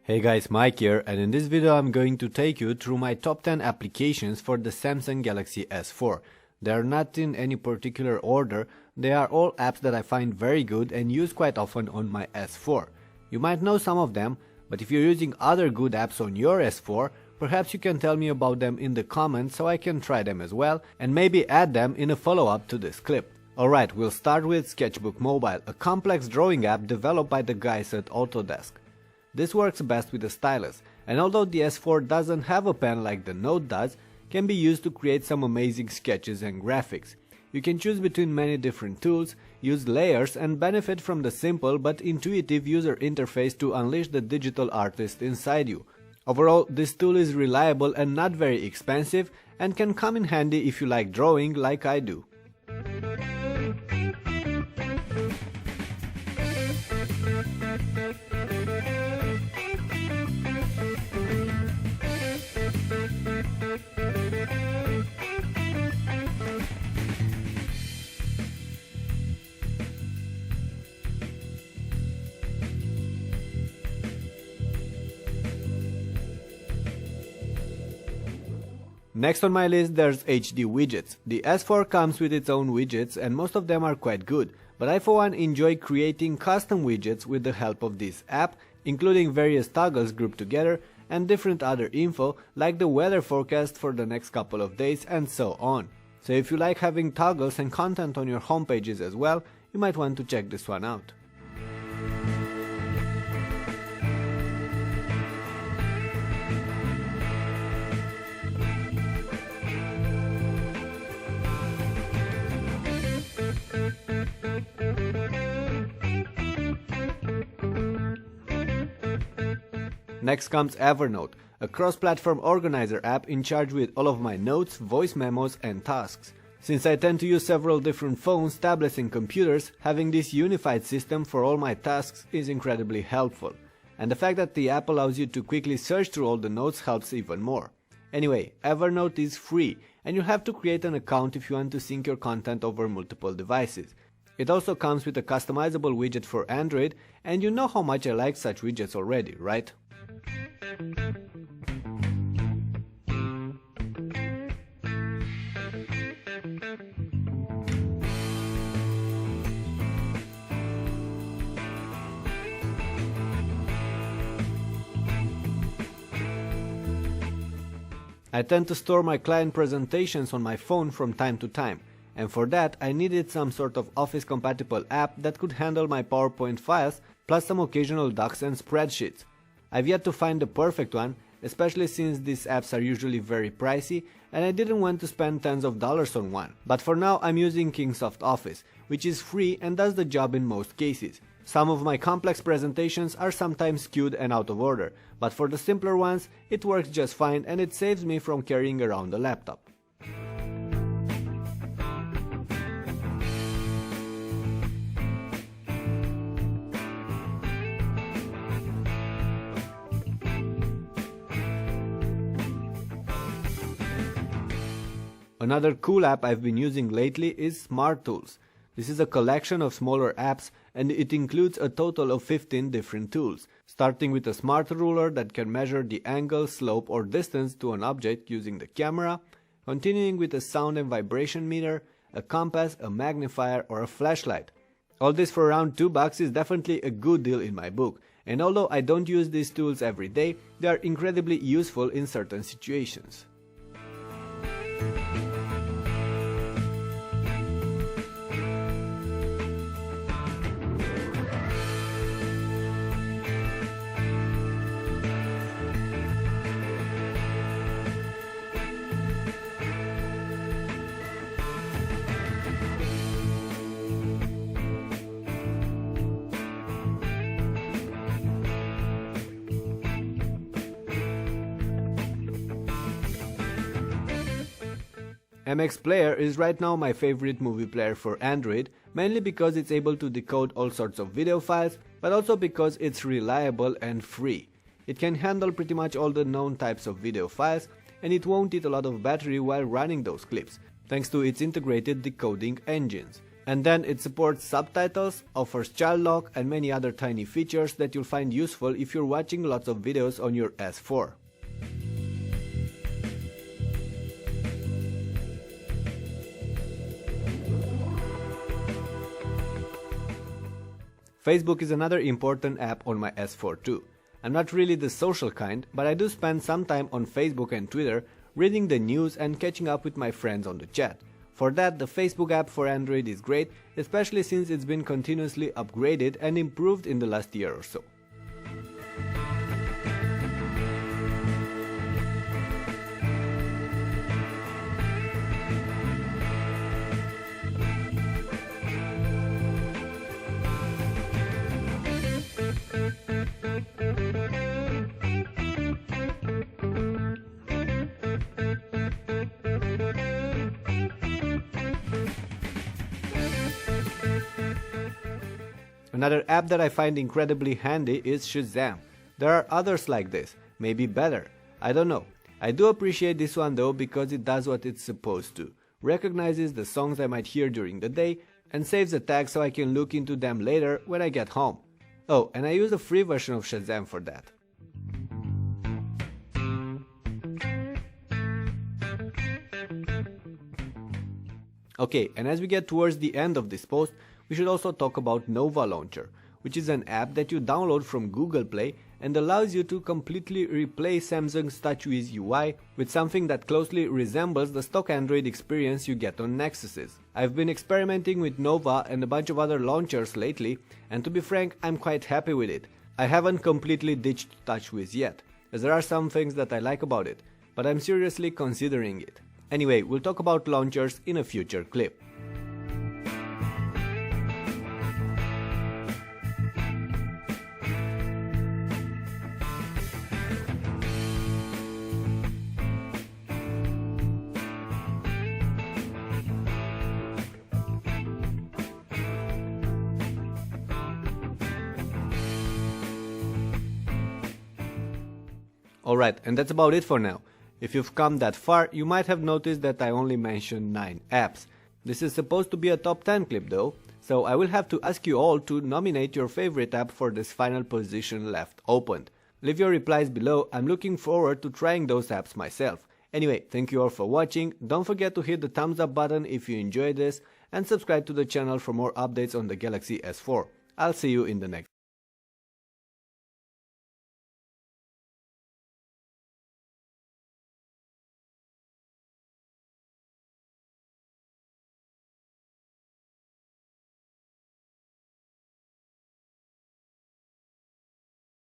Hey guys, Mike here, and in this video I'm going to take you through my top 10 applications for the Samsung Galaxy S4. They are not in any particular order, they are all apps that I find very good and use quite often on my S4. You might know some of them, but if you're using other good apps on your S4, perhaps you can tell me about them in the comments so I can try them as well and maybe add them in a follow-up to this clip. Alright, we'll start with Sketchbook Mobile, a complex drawing app developed by the guys at Autodesk. This works best with a stylus, and although the S4 doesn't have a pen like the Note does, can be used to create some amazing sketches and graphics. You can choose between many different tools, use layers and benefit from the simple but intuitive user interface to unleash the digital artist inside you. Overall, this tool is reliable and not very expensive and can come in handy if you like drawing like I do. Next on my list there's HD widgets. The S4 comes with its own widgets and most of them are quite good, but I for one enjoy creating custom widgets with the help of this app, including various toggles grouped together and different other info like the weather forecast for the next couple of days and so on. So if you like having toggles and content on your home pages as well, you might want to check this one out. Next comes Evernote, a cross-platform organizer app in charge with all of my notes, voice memos and tasks. Since I tend to use several different phones, tablets and computers, having this unified system for all my tasks is incredibly helpful. And the fact that the app allows you to quickly search through all the notes helps even more. Anyway, Evernote is free and you have to create an account if you want to sync your content over multiple devices. It also comes with a customizable widget for Android, and you know how much I like such widgets already, right? I tend to store my client presentations on my phone from time to time, and for that I needed some sort of Office compatible app that could handle my PowerPoint files plus some occasional docs and spreadsheets. I've yet to find the perfect one, especially since these apps are usually very pricey and I didn't want to spend tens of dollars on one. But for now I'm using Kingsoft Office, which is free and does the job in most cases. Some of my complex presentations are sometimes skewed and out of order, but for the simpler ones it works just fine and it saves me from carrying around a laptop. Another cool app I've been using lately is Smart Tools. This is a collection of smaller apps and it includes a total of 15 different tools, starting with a smart ruler that can measure the angle, slope or distance to an object using the camera, continuing with a sound and vibration meter, a compass, a magnifier or a flashlight. All this for around $2 is definitely a good deal in my book, and although I don't use these tools every day, they are incredibly useful in certain situations. MX Player is right now my favorite movie player for Android, mainly because it's able to decode all sorts of video files, but also because it's reliable and free. It can handle pretty much all the known types of video files, and it won't eat a lot of battery while running those clips, thanks to its integrated decoding engines. And then it supports subtitles, offers child lock and many other tiny features that you'll find useful if you're watching lots of videos on your S4. Facebook is another important app on my S4 too. I'm not really the social kind, but I do spend some time on Facebook and Twitter reading the news and catching up with my friends on the chat. For that, the Facebook app for Android is great, especially since it's been continuously upgraded and improved in the last year or so. Another app that I find incredibly handy is Shazam. There are others like this, maybe better, I don't know. I do appreciate this one though because it does what it's supposed to. Recognizes the songs I might hear during the day and saves the tags so I can look into them later when I get home. Oh, and I use a free version of Shazam for that. Okay, and as we get towards the end of this post, we should also talk about Nova Launcher, which is an app that you download from Google Play and allows you to completely replace Samsung's TouchWiz UI with something that closely resembles the stock Android experience you get on Nexuses. I've been experimenting with Nova and a bunch of other launchers lately, and to be frank, I'm quite happy with it. I haven't completely ditched TouchWiz yet, as there are some things that I like about it, but I'm seriously considering it. Anyway, we'll talk about launchers in a future clip. Alright, and that's about it for now. If you've come that far, you might have noticed that I only mentioned 9 apps. This is supposed to be a top 10 clip though, so I will have to ask you all to nominate your favorite app for this final position left opened. Leave your replies below, I'm looking forward to trying those apps myself. Anyway, thank you all for watching, don't forget to hit the thumbs up button if you enjoyed this, and subscribe to the channel for more updates on the Galaxy S4. I'll see you in the next